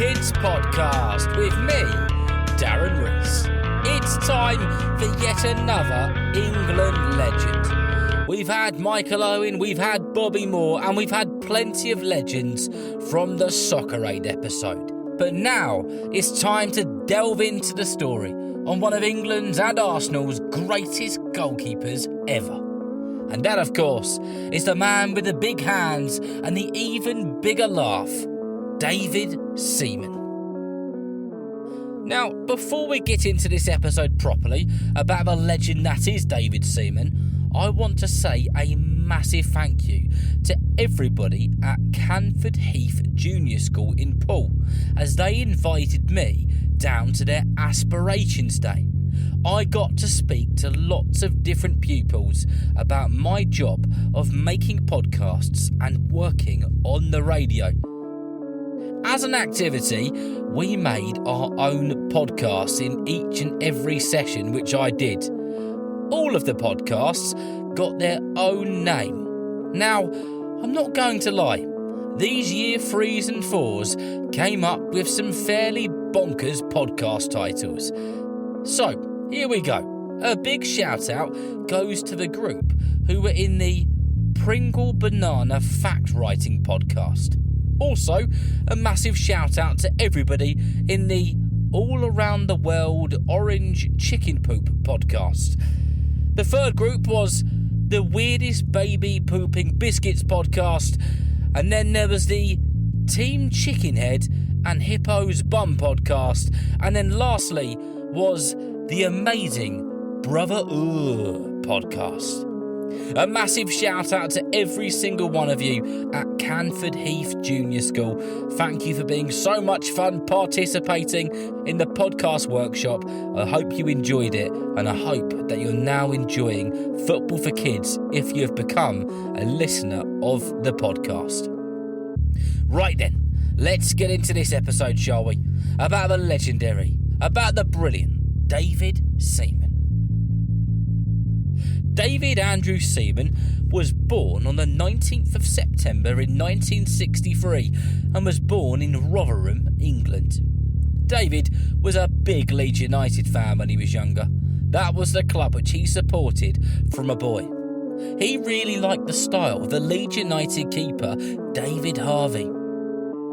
Kids podcast with me, Darren Rees. It's time for yet another England legend. We've had Michael Owen, we've had Bobby Moore, and we've had plenty of legends from the Soccer Aid episode. But now it's time to delve into the story on one of England's and Arsenal's greatest goalkeepers ever. And that, of course, is the man with the big hands and the even bigger laugh, David Seamen. Now, before we get into this episode properly about the legend that is David Seamen, I want to say a massive thank you to everybody at Canford Heath Junior School in Poole, as they invited me down to their Aspirations Day. I got to speak to lots of different pupils about my job of making podcasts and working on the radio. As an activity, we made our own podcasts in each and every session which I did. All of the podcasts got their own name. Now, I'm not going to lie, these year 3s and 4s came up with some fairly bonkers podcast titles. So, here we go. A big shout out goes to the group who were in the Pringle Banana Fact Writing podcast. Also, a massive shout out to everybody in the All Around the World Orange Chicken Poop podcast. The third group was the Weirdest Baby Pooping Biscuits podcast. And then there was the Team Chickenhead and Hippo's Bum podcast. And then lastly was the amazing Brother podcast. A massive shout out to every single one of you at Canford Heath Junior School. Thank you for being so much fun participating in the podcast workshop. I hope you enjoyed it, and I hope that you're now enjoying Football for Kids if you have become a listener of the podcast. Right then, let's get into this episode, shall we? About the legendary, about the brilliant David Seamen. David Andrew Seamen was born on the 19th of September in 1963 and was born in Rotherham, England. David was a big Leeds United fan when he was younger. That was the club which he supported from a boy. He really liked the style of the Leeds United keeper David Harvey.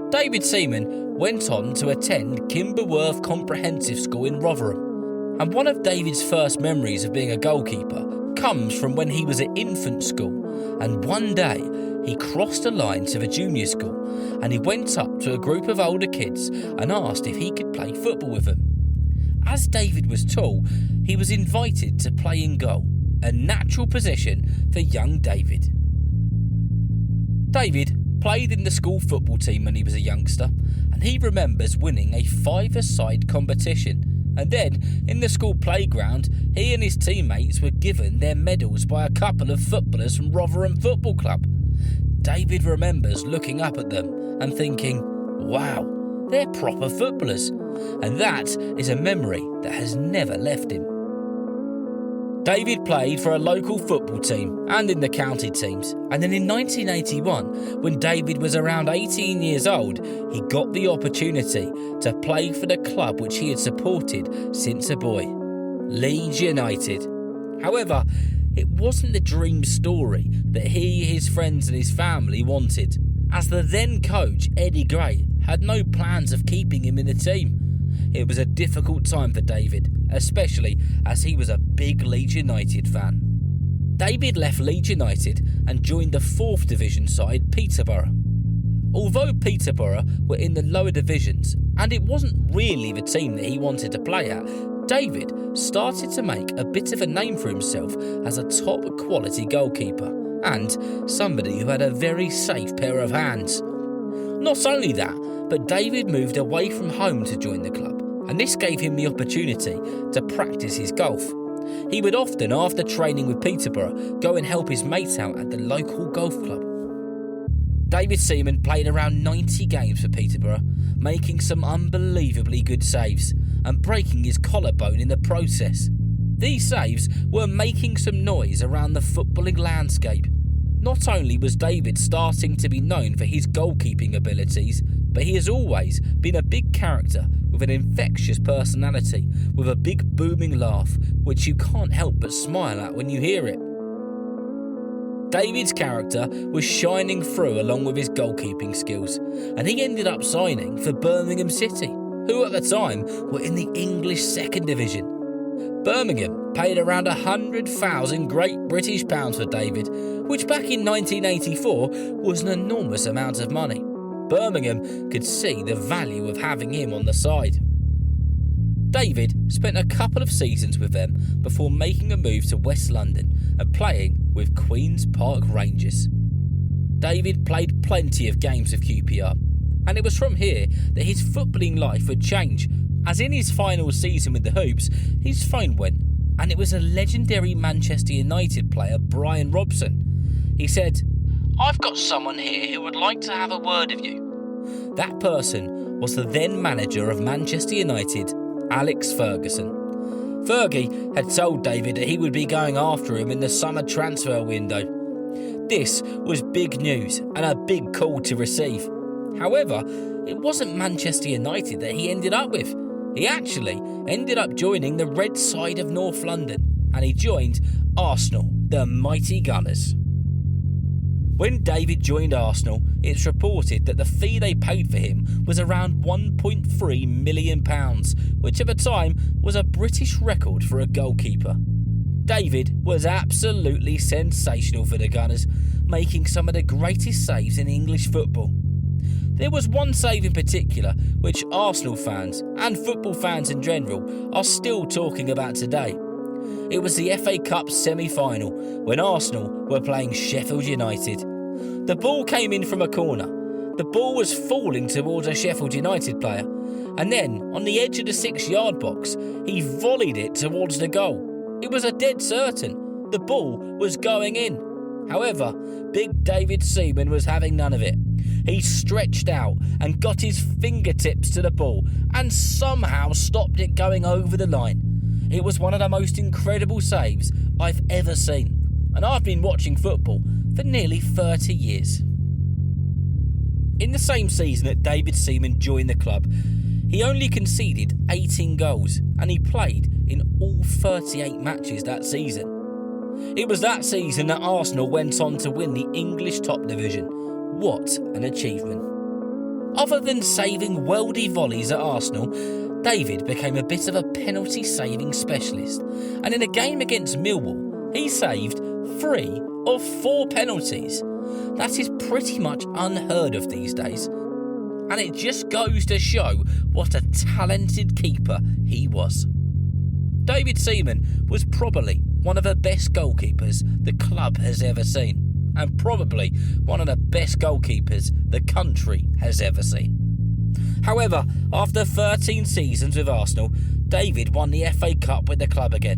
David Seamen went on to attend Kimberworth Comprehensive School in Rotherham, and one of David's first memories of being a goalkeeper comes from when he was at infant school, and one day he crossed a line to the junior school and he went up to a group of older kids and asked if he could play football with them. As David was tall, he was invited to play in goal, a natural position for young David. David played in the school football team when he was a youngster, and he remembers winning a 5-a-side competition. And then, in the school playground, he and his teammates were given their medals by a couple of footballers from Rotherham Football Club. David remembers looking up at them and thinking, wow, they're proper footballers. And that is a memory that has never left him. David played for a local football team and in the county teams, and then in 1981, when David was around 18 years old, he got the opportunity to play for the club which he had supported since a boy, Leeds United. However, it wasn't the dream story that he, his friends and his family wanted, as the then coach Eddie Gray had no plans of keeping him in the team. It was a difficult time for David, especially as he was a big Leeds United fan. David left Leeds United and joined the 4th Division side Peterborough. Although Peterborough were in the lower divisions and it wasn't really the team that he wanted to play at, David started to make a bit of a name for himself as a top quality goalkeeper and somebody who had a very safe pair of hands. Not only that, but David moved away from home to join the club, and this gave him the opportunity to practice his golf. He would often, after training with Peterborough, go and help his mates out at the local golf club. David Seamen played around 90 games for Peterborough, making some unbelievably good saves and breaking his collarbone in the process. These saves were making some noise around the footballing landscape. Not only was David starting to be known for his goalkeeping abilities, but he has always been a big character with an infectious personality, with a big booming laugh, which you can't help but smile at when you hear it. David's character was shining through along with his goalkeeping skills, and he ended up signing for Birmingham City, who at the time were in the English Second Division. Birmingham paid around 100,000 Great British pounds for David, which back in 1984 was an enormous amount of money. Birmingham could see the value of having him on the side. David spent a couple of seasons with them before making a move to West London and playing with Queen's Park Rangers. David played plenty of games with QPR, and it was from here that his footballing life would change, as in his final season with the Hoops, his phone went, and it was a legendary Manchester United player, Brian Robson. He said, "I've got someone here who would like to have a word with you." That person was the then manager of Manchester United, Alex Ferguson. Fergie had told David that he would be going after him in the summer transfer window. This was big news and a big call to receive. However, it wasn't Manchester United that he ended up with. He actually ended up joining the red side of North London, and he joined Arsenal, the mighty Gunners. When David joined Arsenal, it's reported that the fee they paid for him was around £1.3 million, which at the time was a British record for a goalkeeper. David was absolutely sensational for the Gunners, making some of the greatest saves in English football. There was one save in particular which Arsenal fans and football fans in general are still talking about today. It was the FA Cup semi-final when Arsenal were playing Sheffield United. The ball came in from a corner. The ball was falling towards a Sheffield United player, and then on the edge of the 6-yard box, he volleyed it towards the goal. It was a dead certain. The ball was going in. However, big David Seamen was having none of it. He stretched out and got his fingertips to the ball and somehow stopped it going over the line. It was one of the most incredible saves I've ever seen, and I've been watching football for nearly 30 years. In the same season that David Seamen joined the club, he only conceded 18 goals and he played in all 38 matches that season. It was that season that Arsenal went on to win the English top division. What an achievement. Other than saving worldy volleys at Arsenal, David became a bit of a penalty saving specialist, and in a game against Millwall, he saved 3 of 4 penalties. That is pretty much unheard of these days, and it just goes to show what a talented keeper he was. David Seamen was probably one of the best goalkeepers the club has ever seen, and probably one of the best goalkeepers the country has ever seen. However, after 13 seasons with Arsenal, David won the FA Cup with the club again.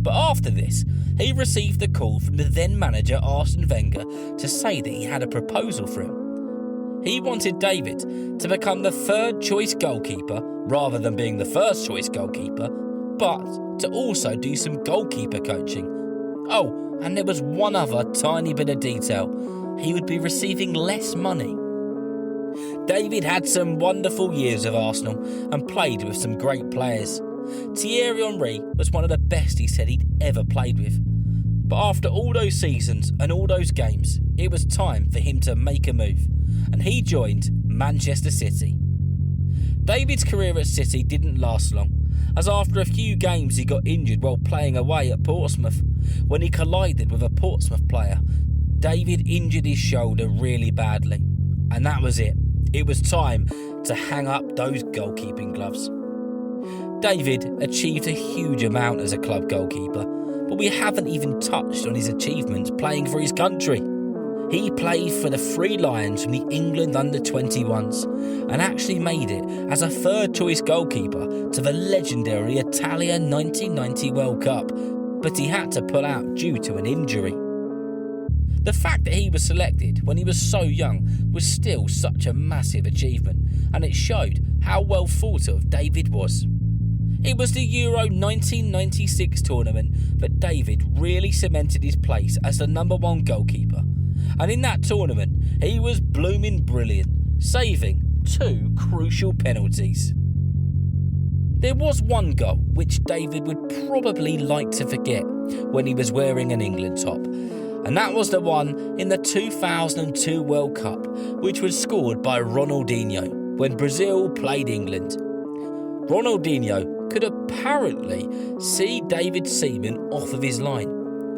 But after this, he received a call from the then manager Arsene Wenger to say that he had a proposal for him. He wanted David to become the third choice goalkeeper rather than being the first choice goalkeeper, but to also do some goalkeeper coaching. Oh, and there was one other tiny bit of detail. He would be receiving less money. David had some wonderful years of Arsenal and played with some great players. Thierry Henry was one of the best he said he'd ever played with. But after all those seasons and all those games, it was time for him to make a move, and he joined Manchester City. David's career at City didn't last long, as after a few games he got injured while playing away at Portsmouth. When he collided with a Portsmouth player, David injured his shoulder really badly, and that was it. It was time to hang up those goalkeeping gloves. David achieved a huge amount as a club goalkeeper, but we haven't even touched on his achievements playing for his country. He played for the Three Lions from the England under-21s and actually made it as a third-choice goalkeeper to the legendary Italian 1990 World Cup, but he had to pull out due to an injury. The fact that he was selected when he was so young was still such a massive achievement, and it showed how well thought of David was. It was the Euro 1996 tournament that David really cemented his place as the number one goalkeeper. And in that tournament, he was blooming brilliant, saving 2 crucial penalties. There was one goal which David would probably like to forget when he was wearing an England top, and that was the one in the 2002 World Cup, which was scored by Ronaldinho when Brazil played England. Ronaldinho could apparently see David Seamen off of his line,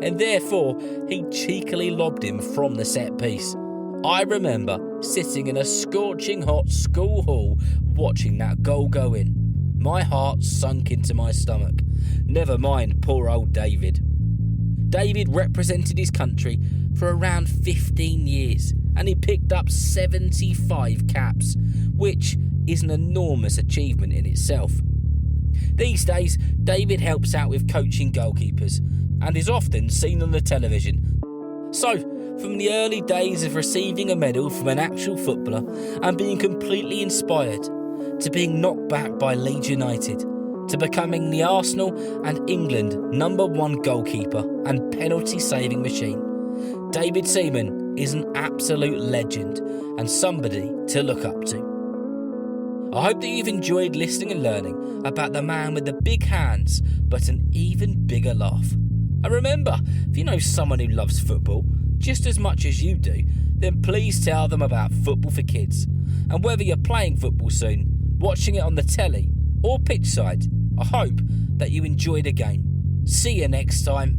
and therefore he cheekily lobbed him from the set piece. I remember sitting in a scorching hot school hall watching that goal go in. My heart sunk into my stomach. Never mind poor old David. David represented his country for around 15 years and he picked up 75 caps, which is an enormous achievement in itself. These days, David helps out with coaching goalkeepers and is often seen on the television. So, from the early days of receiving a medal from an actual footballer and being completely inspired, to being knocked back by Leeds United, to becoming the Arsenal and England #1 goalkeeper and penalty-saving machine, David Seamen is an absolute legend and somebody to look up to. I hope that you've enjoyed listening and learning about the man with the big hands but an even bigger laugh. And remember, if you know someone who loves football just as much as you do, then please tell them about Football for Kids. And whether you're playing football soon, watching it on the telly or pitchside, I hope that you enjoy the game. See you next time.